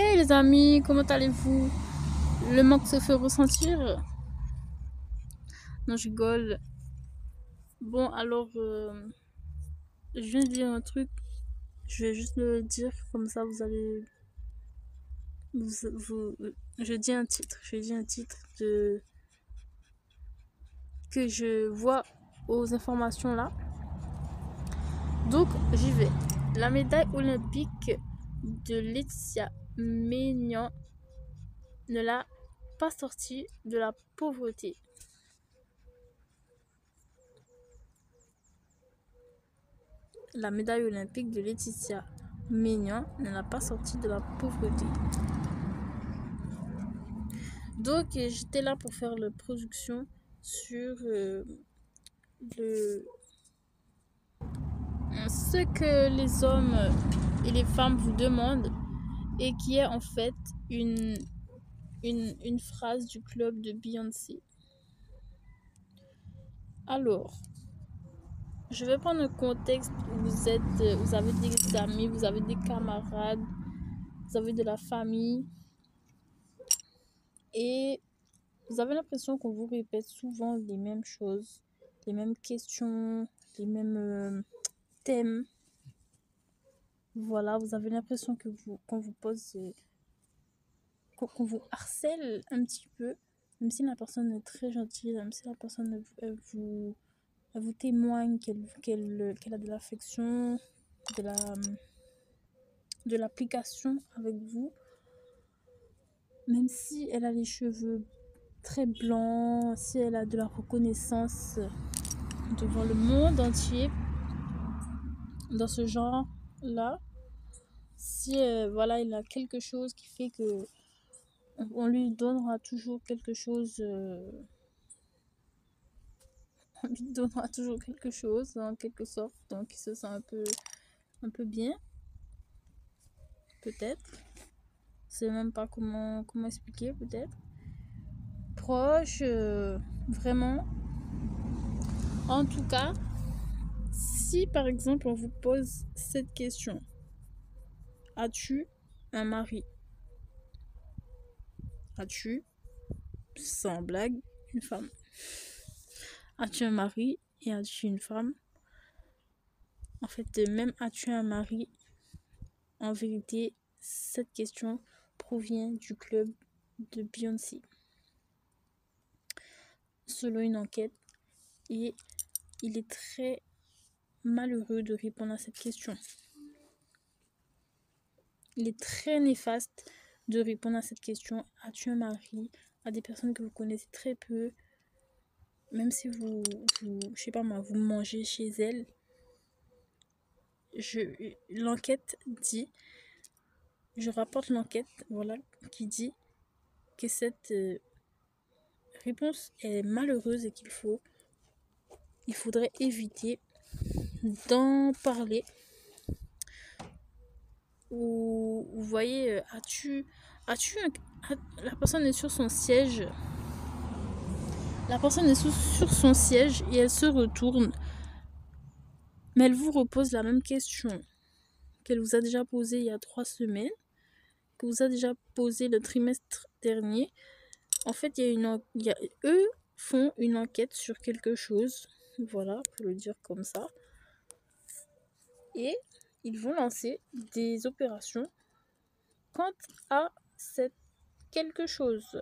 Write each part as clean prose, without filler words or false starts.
Hey les amis, comment allez-vous? Le manque se fait ressentir? Non, je rigole. Bon, alors, je viens de dire un truc. Je vais juste le dire, comme ça vous allez. Je dis un titre. Je dis un titre que je vois aux informations là. Donc, j'y vais. La médaille olympique de Laetitia Maignan ne l'a pas sortie de la pauvreté. La médaille olympique de Laetitia Maignan ne l'a pas sortie de la pauvreté. Donc j'étais là pour faire la production sur ce que les hommes et les femmes vous demandent et qui est en fait une phrase du club de Beyoncé. Alors, je vais prendre un contexte où vous avez des amis, vous avez des camarades, vous avez de la famille et vous avez l'impression qu'on vous répète souvent les mêmes choses, les mêmes questions, les mêmes thèmes. Voilà, vous avez l'impression qu'on vous pose, qu'on vous harcèle un petit peu, même si la personne est très gentille, même si la personne elle vous témoigne qu'elle a de l'affection, de la, de l'application avec vous, même si elle a les cheveux très blancs, si elle a de la reconnaissance devant le monde entier dans ce genre-là, si voilà, il a quelque chose qui fait que on lui donnera toujours quelque chose, on lui donnera toujours quelque chose en quelque sorte, donc il se sent un peu bien, peut-être. Je sais même pas comment expliquer, peut-être. Proche, vraiment. En tout cas, si par exemple on vous pose cette question, as-tu un mari? As-tu, sans blague, une femme? As-tu un mari et as-tu une femme? En fait, même as-tu un mari? En vérité, cette question provient du club de Beyoncé. Selon une enquête, et il est très malheureux de répondre à cette question. Il est très néfaste de répondre à cette question. As-tu un mari? À des personnes que vous connaissez très peu, même si je sais pas moi, vous mangez chez elles. L'enquête dit, je rapporte l'enquête, voilà, qui dit que cette réponse est malheureuse et il faudrait éviter d'en parler. Ou vous voyez, la personne est sur son siège. La personne est sur son siège et elle se retourne. Mais elle vous repose la même question qu'elle vous a déjà posée il y a 3 semaines, que vous a déjà posée le trimestre dernier. En fait, eux font une enquête sur quelque chose. Voilà, pour le dire comme ça. Et ils vont lancer des opérations quant à cette quelque chose.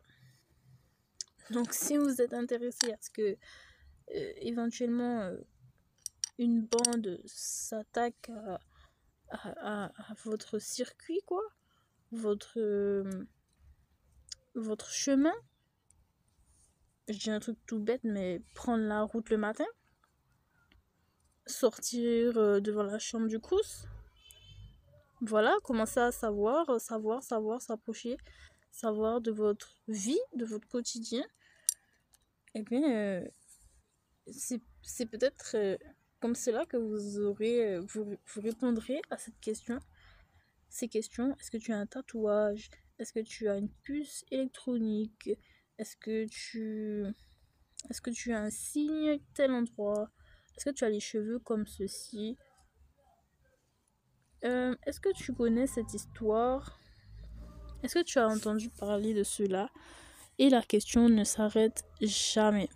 Donc si vous êtes intéressé à ce que éventuellement une bande s'attaque à votre circuit, quoi, votre chemin, je dis un truc tout bête, mais prendre la route le matin, sortir devant la chambre du crous, voilà, commencer à savoir, s'approcher, savoir de votre vie, de votre quotidien. Et bien, c'est peut-être comme cela que vous répondrez à cette question. Ces questions, est-ce que tu as un tatouage? Est-ce que tu as une puce électronique? Est-ce que tu as un signe tel endroit? Est-ce que tu as les cheveux comme ceci? Est-ce que tu connais cette histoire? Est-ce que tu as entendu parler de cela? Et la question ne s'arrête jamais.